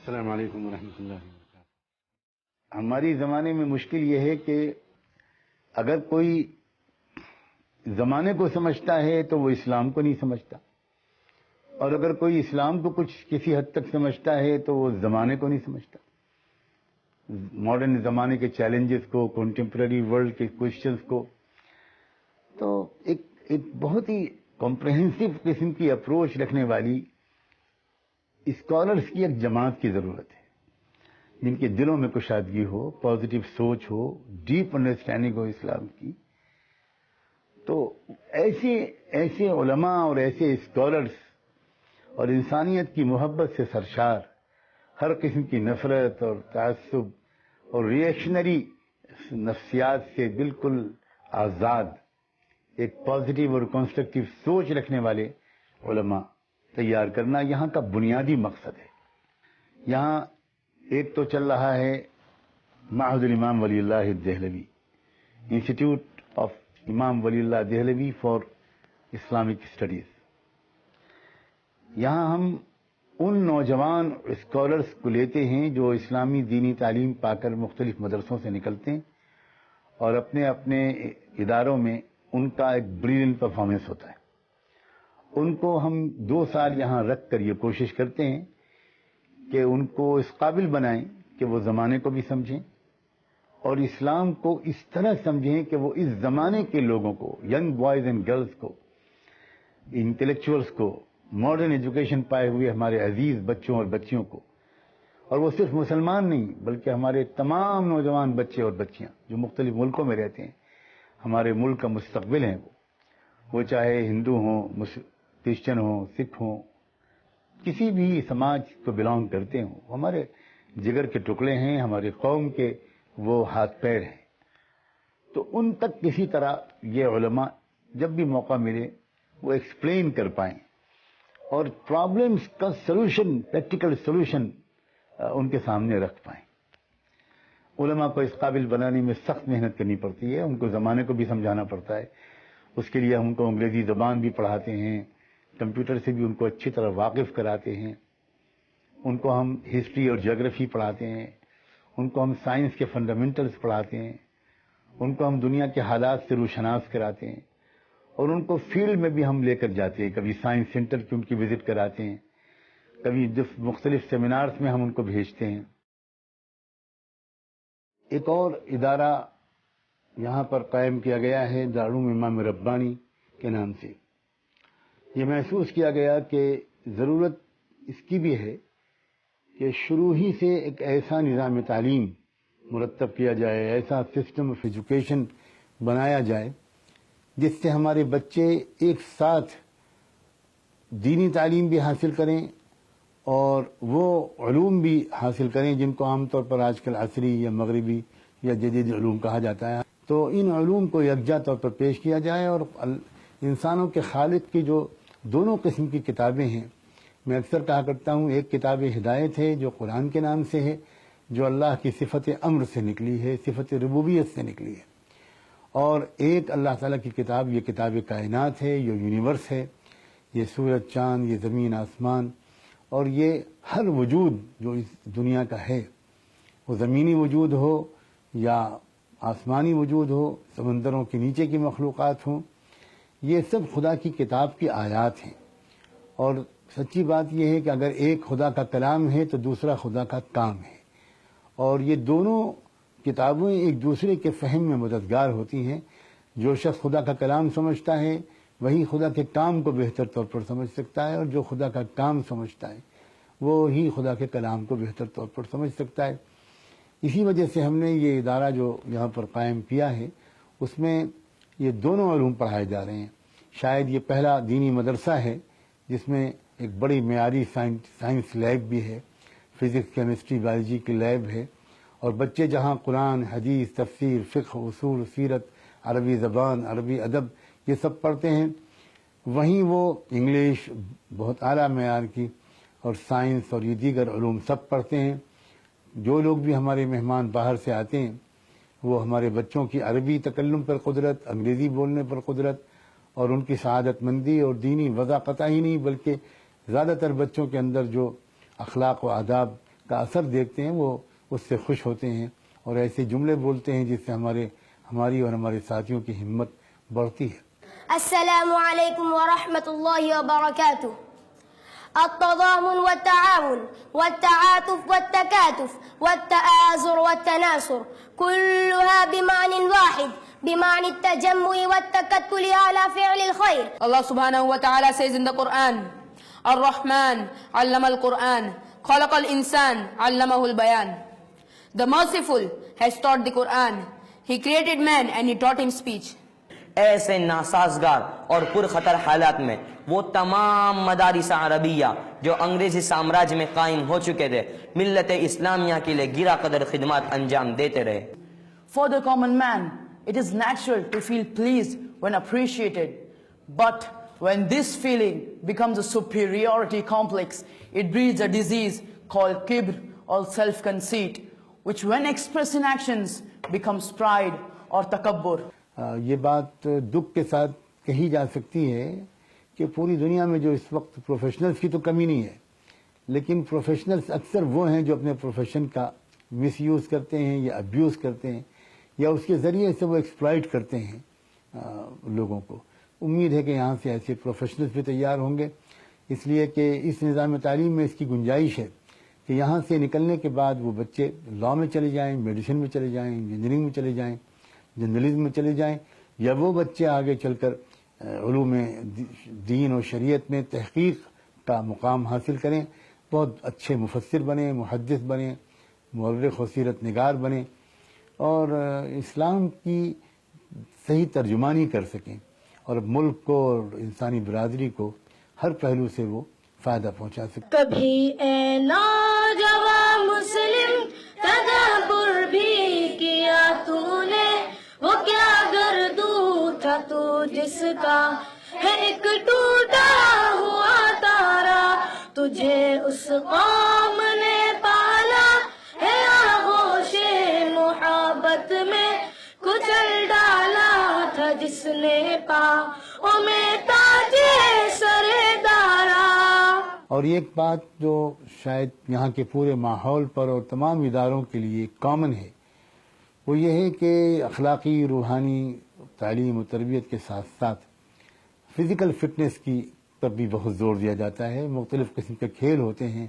السلام علیکم ورحمۃ اللہ وبرکاتہ۔ ہماری زمانے میں مشکل یہ ہے کہ اگر کوئی زمانے کو سمجھتا ہے تو وہ اسلام کو نہیں سمجھتا، اور اگر کوئی اسلام کو کسی حد تک سمجھتا ہے تو وہ زمانے کو نہیں سمجھتا، ماڈرن زمانے کے چیلنجز کو، کنٹمپرری ورلڈ کے کوشچنز کو۔ تو ایک بہت ہی کمپریہنسو قسم کی اپروچ رکھنے والی اسکالرس کی ایک جماعت کی ضرورت ہے، جن کے دلوں میں کشادگی ہو، پازیٹو سوچ ہو، ڈیپ انڈرسٹینڈنگ ہو اسلام کی۔ تو ایسے علماء اور ایسے اسکالرس اور انسانیت کی محبت سے سرشار، ہر قسم کی نفرت اور تعصب اور ریئیکشنری نفسیات سے بالکل آزاد ایک پازیٹو اور کنسٹرکٹیو سوچ رکھنے والے علماء تیار کرنا یہاں کا بنیادی مقصد ہے۔ یہاں ایک تو چل رہا ہے معہد الامام ولی اللہ دہلوی، انسٹیٹیوٹ آف امام ولی اللہ دہلوی فار اسلامک اسٹڈیز۔ یہاں ہم ان نوجوان اسکالرس کو لیتے ہیں جو اسلامی دینی تعلیم پا کر مختلف مدرسوں سے نکلتے ہیں، اور اپنے اداروں میں ان کا ایک بریلینٹ پرفارمنس ہوتا ہے۔ ان کو ہم 2 سال یہاں رکھ کر یہ کوشش کرتے ہیں کہ ان کو اس قابل بنائیں کہ وہ زمانے کو بھی سمجھیں اور اسلام کو اس طرح سمجھیں کہ وہ اس زمانے کے لوگوں کو، ینگ بوائز اینڈ گرلز کو، انٹلیکچوئلس کو، ماڈرن ایجوکیشن پائے ہوئے ہمارے عزیز بچوں اور بچیوں کو، اور وہ صرف مسلمان نہیں بلکہ ہمارے تمام نوجوان بچے اور بچیاں جو مختلف ملکوں میں رہتے ہیں، ہمارے ملک کا مستقبل ہیں، وہ چاہے ہندو ہوں، کرسچن ہوں، سکھ ہوں، کسی بھی سماج کو بلانگ کرتے ہوں، ہمارے جگر کے ٹکڑے ہیں، ہماری قوم کے وہ ہاتھ پیر ہیں۔ تو ان تک کسی طرح یہ علماء جب بھی موقع ملے وہ ایکسپلین کر پائیں اور پرابلمز کا سولوشن، پریکٹیکل سولوشن ان کے سامنے رکھ پائیں۔ علماء کو اس قابل بنانے میں سخت محنت کرنی پڑتی ہے، ان کو زمانے کو بھی سمجھانا پڑتا ہے۔ اس کے لیے ہم ان کو انگریزی زبان بھی پڑھاتے ہیں، کمپیوٹر سے بھی ان کو اچھی طرح واقف کراتے ہیں، ان کو ہم ہسٹری اور جیوگرافی پڑھاتے ہیں، ان کو ہم سائنس کے فنڈامنٹلز پڑھاتے ہیں، ان کو ہم دنیا کے حالات سے روشناس کراتے ہیں، اور ان کو فیلڈ میں بھی ہم لے کر جاتے ہیں، کبھی سائنس سینٹر کی ان کی وزٹ کراتے ہیں، کبھی مختلف سیمینارز میں ہم ان کو بھیجتے ہیں۔ ایک اور ادارہ یہاں پر قائم کیا گیا ہے دارالعلوم امام ربانی کے نام سے۔ یہ محسوس کیا گیا کہ ضرورت اس کی بھی ہے کہ شروع ہی سے ایک ایسا نظام تعلیم مرتب کیا جائے، ایسا سسٹم آف ایجوکیشن بنایا جائے جس سے ہمارے بچے ایک ساتھ دینی تعلیم بھی حاصل کریں اور وہ علوم بھی حاصل کریں جن کو عام طور پر آج کل عصری یا مغربی یا جدید علوم کہا جاتا ہے۔ تو ان علوم کو یکجا طور پر پیش کیا جائے، اور انسانوں کے خالق کی جو دونوں قسم کی کتابیں ہیں، میں اکثر کہا کرتا ہوں، ایک کتاب ہدایت ہے جو قرآن کے نام سے ہے، جو اللہ کی صفت امر سے نکلی ہے، صفت ربوبیت سے نکلی ہے، اور ایک اللہ تعالیٰ کی کتاب، یہ کتاب کائنات ہے، یہ یونیورس ہے، یہ سورج، چاند، یہ زمین، آسمان، اور یہ ہر وجود جو اس دنیا کا ہے، وہ زمینی وجود ہو یا آسمانی وجود ہو، سمندروں کے نیچے کی مخلوقات ہوں، یہ سب خدا کی کتاب کی آیات ہیں۔ اور سچی بات یہ ہے کہ اگر ایک خدا کا کلام ہے تو دوسرا خدا کا کام ہے، اور یہ دونوں کتابیں ایک دوسرے کے فہم میں مددگار ہوتی ہیں۔ جو شخص خدا کا کلام سمجھتا ہے وہی خدا کے کام کو بہتر طور پر سمجھ سکتا ہے، اور جو خدا کا کام سمجھتا ہے وہی خدا کے کلام کو بہتر طور پر سمجھ سکتا ہے۔ اسی وجہ سے ہم نے یہ ادارہ جو یہاں پر قائم کیا ہے، اس میں یہ دونوں علوم پڑھائے جا رہے ہیں۔ شاید یہ پہلا دینی مدرسہ ہے جس میں ایک بڑی معیاری سائنس لیب بھی ہے، فزکس، کیمسٹری، بایولوجی کی لیب ہے، اور بچے جہاں قرآن، حدیث، تفسیر، فقہ، اصول، سیرت، عربی زبان، عربی ادب یہ سب پڑھتے ہیں، وہیں وہ انگلش بہت اعلیٰ معیار کی اور سائنس اور یہ دیگر علوم سب پڑھتے ہیں۔ جو لوگ بھی ہمارے مہمان باہر سے آتے ہیں وہ ہمارے بچوں کی عربی تکلم پر قدرت، انگریزی بولنے پر قدرت اور ان کی سعادت مندی اور دینی وضع قطع ہی نہیں، بلکہ زیادہ تر بچوں کے اندر جو اخلاق و آداب کا اثر دیکھتے ہیں وہ اس سے خوش ہوتے ہیں اور ایسے جملے بولتے ہیں جس سے ہماری اور ہمارے ساتھیوں کی ہمت بڑھتی ہے. السلام علیکم ورحمۃ اللہ وبرکاتہ. التضامن والتعاون والتعاطف والتكاتف والتآزر والتناصر كلها بمعنى واحد بمعنى التجمع والتكتل على فعل الخير. Allah subhanahu wa ta'ala says in the Quran, Ar-Rahman allama al-Quran, khalaqa al-insan allamahu al-bayan. The merciful has taught the Quran. He created man and he taught him speech. ایسے ناسازگار اور پرخطر حالات میں وہ تمام مدارس عربیہ جو انگریزی سامراج میں قائم ہو چکے تھے ملت اسلامیہ کے لیے گرا قدر خدمات انجام دیتے رہے. For the common man, it is natural to feel pleased when appreciated. But when this feeling becomes a superiority complex, it breeds a disease called kibr or self-conceit, which when expressed in actions becomes pride or takabbur. یہ بات دکھ کے ساتھ کہی جا سکتی ہے کہ پوری دنیا میں جو اس وقت پروفیشنلز کی تو کمی نہیں ہے، لیکن پروفیشنلز اکثر وہ ہیں جو اپنے پروفیشن کا مس یوز کرتے ہیں یا ابیوز کرتے ہیں یا اس کے ذریعے سے وہ ایکسپلائٹ کرتے ہیں لوگوں کو. امید ہے کہ یہاں سے ایسے پروفیشنلز بھی تیار ہوں گے، اس لیے کہ اس نظام تعلیم میں اس کی گنجائش ہے کہ یہاں سے نکلنے کے بعد وہ بچے لاء میں چلے جائیں، میڈیسن میں چلے جائیں، انجینئرنگ میں چلے جائیں، جرنلزم میں چلے جائیں، یا وہ بچے آگے چل کر علوم دین اور شریعت میں تحقیق کا مقام حاصل کریں، بہت اچھے مفسر بنیں، محدث بنیں، مورخ و سیرت نگار بنیں اور اسلام کی صحیح ترجمانی کر سکیں اور ملک کو اور انسانی برادری کو ہر پہلو سے وہ فائدہ پہنچا سکیں. کبھی اے نوجوان مسلم تدبر بھی کیا تو نے، وہ کیا گردو تھا تو جس کا ہے ایک ٹوٹا ہوا تارا، تجھے اس قوم نے پالا ہے آغوش محبت میں کچل ڈالا تھا جس نے پاؤں میں تاج سر دارا. اور ایک بات جو شاید یہاں کے پورے ماحول پر اور تمام اداروں کے لیے کامن ہے وہ یہ ہے کہ اخلاقی روحانی تعلیم و تربیت کے ساتھ ساتھ فزیکل فٹنس کی پر بھی بہت زور دیا جاتا ہے. مختلف قسم کے کھیل ہوتے ہیں،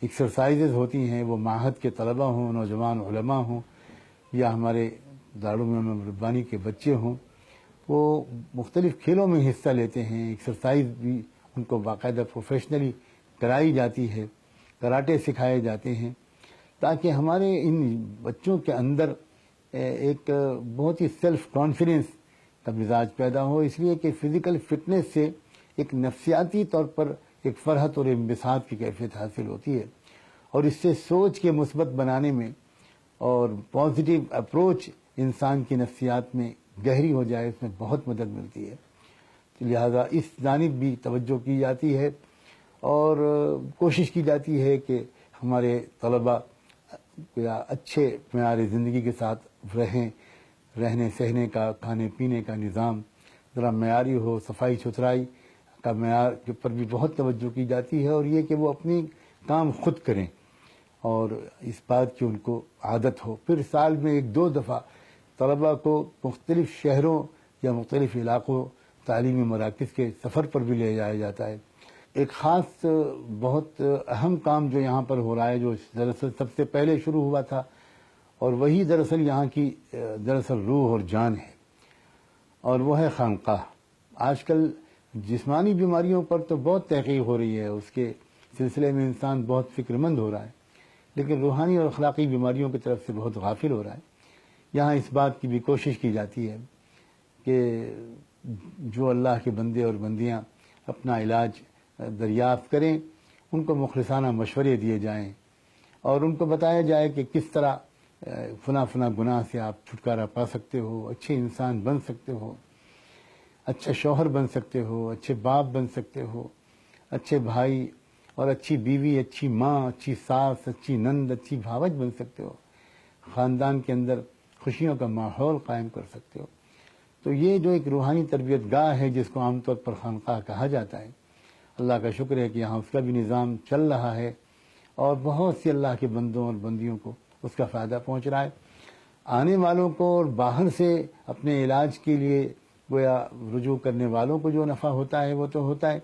ایکسرسائزز ہوتی ہیں، وہ معہد کے طلبہ ہوں، نوجوان علماء ہوں یا ہمارے دارالعلوم ربانی کے بچے ہوں، وہ مختلف کھیلوں میں حصہ لیتے ہیں. ایکسرسائز بھی ان کو باقاعدہ پروفیشنلی کرائی جاتی ہے، کراٹے سکھائے جاتے ہیں تاکہ ہمارے ان بچوں کے اندر ایک بہت ہی سیلف کانفیڈنس کا مزاج پیدا ہو. اس لیے کہ فزیکل فٹنس سے ایک نفسیاتی طور پر ایک فرحت اور انبساط کی کیفیت حاصل ہوتی ہے اور اس سے سوچ کے مثبت بنانے میں اور پازیٹیو اپروچ انسان کی نفسیات میں گہری ہو جائے، اس میں بہت مدد ملتی ہے. لہذا اس جانب بھی توجہ کی جاتی ہے اور کوشش کی جاتی ہے کہ ہمارے طلباء اچھے معیار زندگی کے ساتھ رہنے سہنے کا، کھانے پینے کا نظام ذرا معیاری ہو، صفائی ستھرائی کا معیار کے پر بھی بہت توجہ کی جاتی ہے اور یہ کہ وہ اپنی کام خود کریں اور اس بات کی ان کو عادت ہو. پھر سال میں 1-2 دفعہ طلباء کو مختلف شہروں یا مختلف علاقوں تعلیمی مراکز کے سفر پر بھی لے جایا جاتا ہے. ایک خاص بہت اہم کام جو یہاں پر ہو رہا ہے، جو دراصل سب سے پہلے شروع ہوا تھا اور وہی دراصل یہاں کی دراصل روح اور جان ہے، اور وہ ہے خانقاہ. آج کل جسمانی بیماریوں پر تو بہت تحقیق ہو رہی ہے، اس کے سلسلے میں انسان بہت فکر مند ہو رہا ہے، لیکن روحانی اور اخلاقی بیماریوں کی طرف سے بہت غافل ہو رہا ہے. یہاں اس بات کی بھی کوشش کی جاتی ہے کہ جو اللہ کے بندے اور بندیاں اپنا علاج دریافت کریں ان کو مخلصانہ مشورے دیے جائیں اور ان کو بتایا جائے کہ کس طرح فلاں گناہ سے آپ چھٹکارا پا سکتے ہو، اچھے انسان بن سکتے ہو، اچھا شوہر بن سکتے ہو، اچھے باپ بن سکتے ہو، اچھے بھائی اور اچھی بیوی، اچھی ماں، اچھی ساس، اچھی نند، اچھی بھاوج بن سکتے ہو، خاندان کے اندر خوشیوں کا ماحول قائم کر سکتے ہو. تو یہ جو ایک روحانی تربیت گاہ ہے جس کو عام طور پر خانقاہ کہا جاتا ہے، اللہ کا شکر ہے کہ یہاں اس کا بھی نظام چل رہا ہے اور بہت سے اللہ کے بندوں اور بندیوں کو اس کا فائدہ پہنچ رہا ہے. آنے والوں کو اور باہر سے اپنے علاج کے لیے گویا رجوع کرنے والوں کو جو نفع ہوتا ہے وہ تو ہوتا ہے.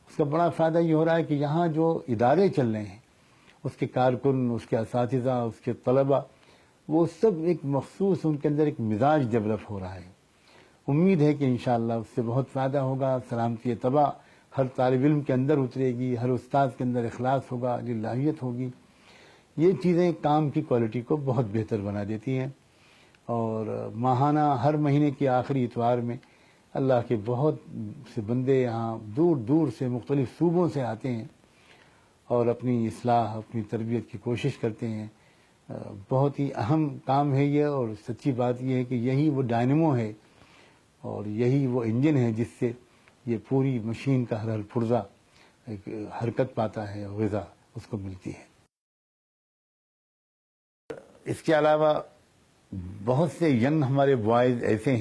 اس کا بڑا فائدہ یہ ہو رہا ہے کہ یہاں جو ادارے چل رہے ہیں اس کے کارکن، اس کے اساتذہ، اس کے طلبہ، وہ سب ایک مخصوص ان کے اندر ایک مزاج ڈیولپ ہو رہا ہے. امید ہے کہ انشاءاللہ اس سے بہت فائدہ ہوگا. سلامتی طبع ہر طالب علم کے اندر اترے گی، ہر استاد کے اندر اخلاص ہوگا، للہیت ہوگی. یہ چیزیں کام کی کوالٹی کو بہت بہتر بنا دیتی ہیں. اور ماہانہ ہر مہینے کی آخری اتوار میں اللہ کے بہت سے بندے یہاں دور دور سے مختلف صوبوں سے آتے ہیں اور اپنی اصلاح، اپنی تربیت کی کوشش کرتے ہیں. بہت ہی اہم کام ہے یہ، اور سچی بات یہ ہے کہ یہی وہ ڈائنمو ہے اور یہی وہ انجن ہے جس سے یہ پوری مشین کا ہر پرزہ ایک حرکت پاتا ہے، غذا اس کو ملتی ہے. اس کے علاوہ بہت سے ینگ ہمارے بوائز ایسے ہیں